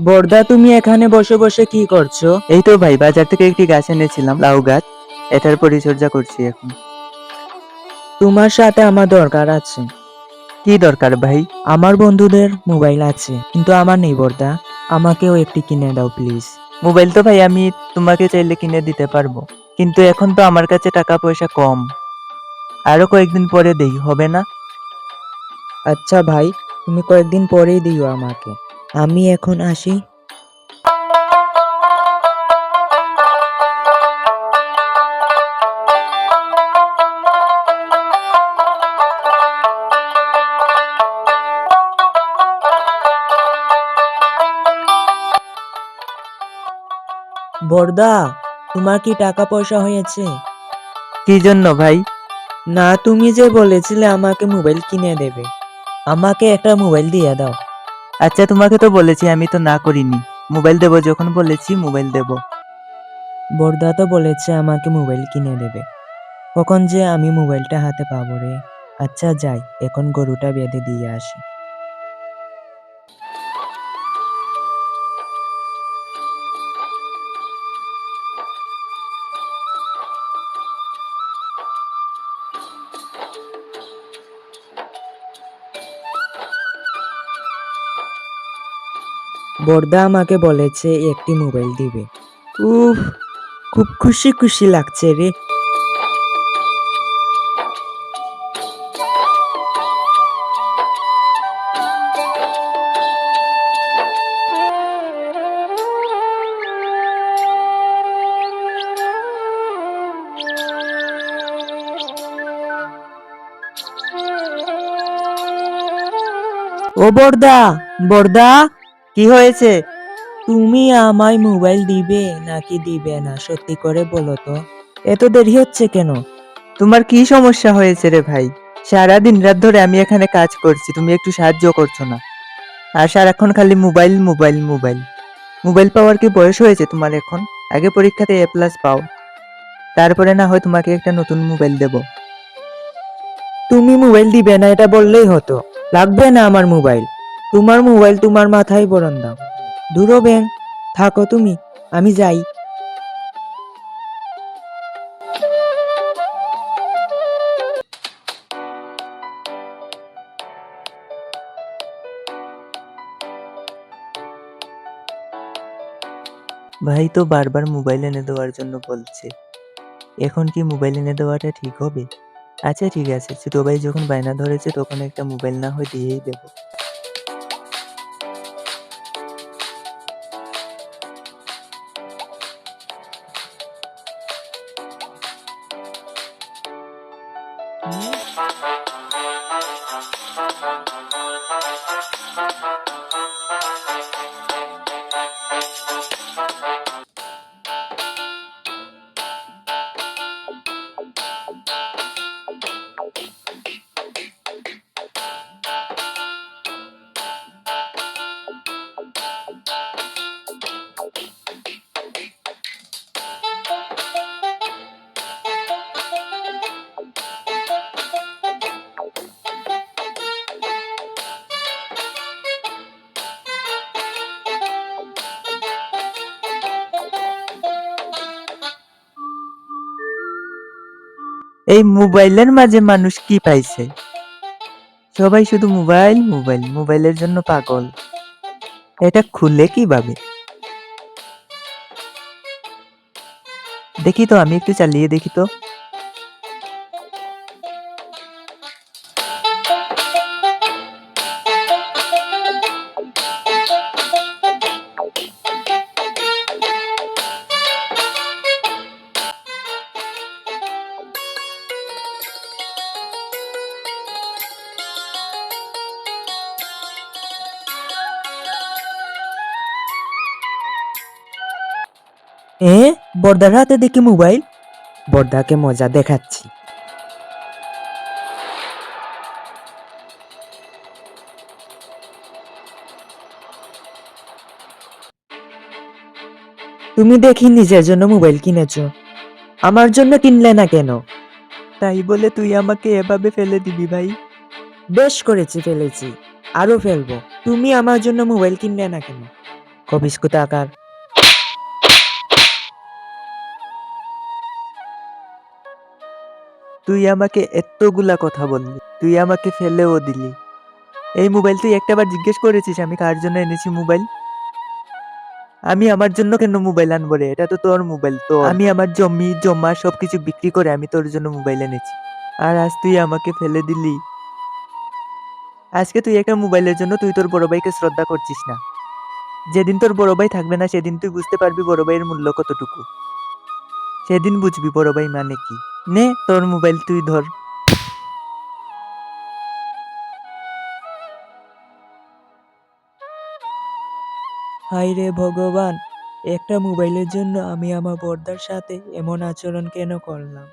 বর্দা, তুমি এখানে বসে বসে কি করছো? এই তো ভাই, বাজার থেকে একটি গাছ এনেছিলাম, লাউ গাছ। এটার পরিচর্যা করছি এখন। তোমার সাথে আমার দরকার আছে। কি দরকার ভাই? আমার বন্ধুদের মোবাইল আছে, কিন্তু আমার নেই বর্দা। আমাকেও একটি কিনে দাও প্লিজ। মোবাইল তো ভাই আমি তোমাকে চাইলে কিনে দিতে পারবো, কিন্তু এখন তো আমার কাছে টাকা পয়সা কম। আরো কয়েকদিন পরে দেই, হবে না? আচ্ছা ভাই, তুমি কয়েকদিন পরেই দিও আমাকে। আমি এখন আসি। বর্দা, তোমার কি টাকা পয়সা হয়েছে? কি জন্য ভাই? না, তুমি যে বলেছিলে আমাকে মোবাইল কিনে দেবে, আমাকে একটা মোবাইল দিয়ে দাও। আচ্ছা, তোমাকে তো বলেছি, আমি তো না করিনি। মোবাইল দেবো যখন বলেছি মোবাইল দেবো। বর্দা তো বলেছে আমাকে মোবাইল কিনে দেবে, কখন যে আমি মোবাইলটা হাতে পাবো রে। আচ্ছা যাই, এখন গরুটা বেঁধে দিয়ে আসি। বর্দা আমাকে বলেছে একটি মোবাইল দিবে। উফ, খুব খুশি খুশি লাগছে রে। ও বর্দা, বর্দা, কি হয়েছে? তুমি আমায় মোবাইল দিবে নাকি দিবে না, সত্যি করে বলো তো। এত দেরি হচ্ছে কেন? তোমার কি সমস্যা হয়েছে রে ভাই? সারাদিন রাত ধরে আমি এখানে কাজ করছি, তুমি একটু সাহায্য করছো না। আর সারাক্ষণ খালি মোবাইল মোবাইল মোবাইল। মোবাইল পাওয়ার কি বয়স হয়েছে তোমার এখন? আগে পরীক্ষাতে A+ পাও, তারপরে না হয় তোমাকে একটা নতুন মোবাইল দেব। তুমি মোবাইল দিবে না এটা বললেই হতো। লাগবে না আমার মোবাইল। তোমার মোবাইল তোমার মাথায় বরণ দাও। দূর ব্যাং, থাকো তুমি, আমি যাই। ভাই তো বারবার মোবাইল এনে দেওয়ার জন্য বলছে, এখন কি মোবাইল এনে দেওয়াটা ঠিক হবে? আচ্ছা ঠিক আছে, ছোট ভাই যখন বায়না ধরেছে তখন একটা মোবাইল না হয় দিয়েই দেবো। এই মোবাইলের মাঝে মানুষ কি পাইছে? সবাই শুধু মোবাইল মোবাইল, মোবাইলের জন্য পাগল। এটা খুলে কিভাবে? দেখি তো, আমি একটু চালিয়ে দেখি তো। এ, বর্দার হাতে দেখি মোবাইল। বর্দাকে মজা দেখাচ্ছি। তুমি দেখি নিজের জন্য মোবাইল কিনেছো, আমার জন্য কিনলে না কেন? তাই বলে তুই আমাকে এভাবে ফেলে দিবি ভাই? বেশ করেছি, ফেলেছি, আরো ফেলবো। তুমি আমার জন্য মোবাইল কিনলে না কেন? কবিস কোথাকার। তুই আমাকে এতগুলা কথা বললি, তুই আমাকে ফেলেও দিলি। এই মোবাইল তুই একটাবার জিজ্ঞেস করেছিস আমি কার জন্য এনেছি মোবাইল? আমি আমার জন্য কেন মোবাইল আনবো রে? এটা তো তোর মোবাইল, তোর। আমি আমার জমি জমা সবকিছু বিক্রি করে আমি তোর জন্য মোবাইল এনেছি। আর আজ তুই আমাকে ফেলে দিলি। আজকে তুই একটা মোবাইলের জন্য তুই তোর বড় ভাইকে শ্রদ্ধা করছিস না। যেদিন তোর বড় ভাই থাকবে না সেদিন তুই বুঝতে পারবি বড় ভাইয়ের মূল্য কতটুকু। সেদিন বুঝবি বড় ভাই মানে কি। নে তোর মোবাইল তুই ধর। হায় রে ভগবান, একটা মোবাইলের জন্য আমি আমার বর্দার সাথে এমন আচরণ কেন করলাম?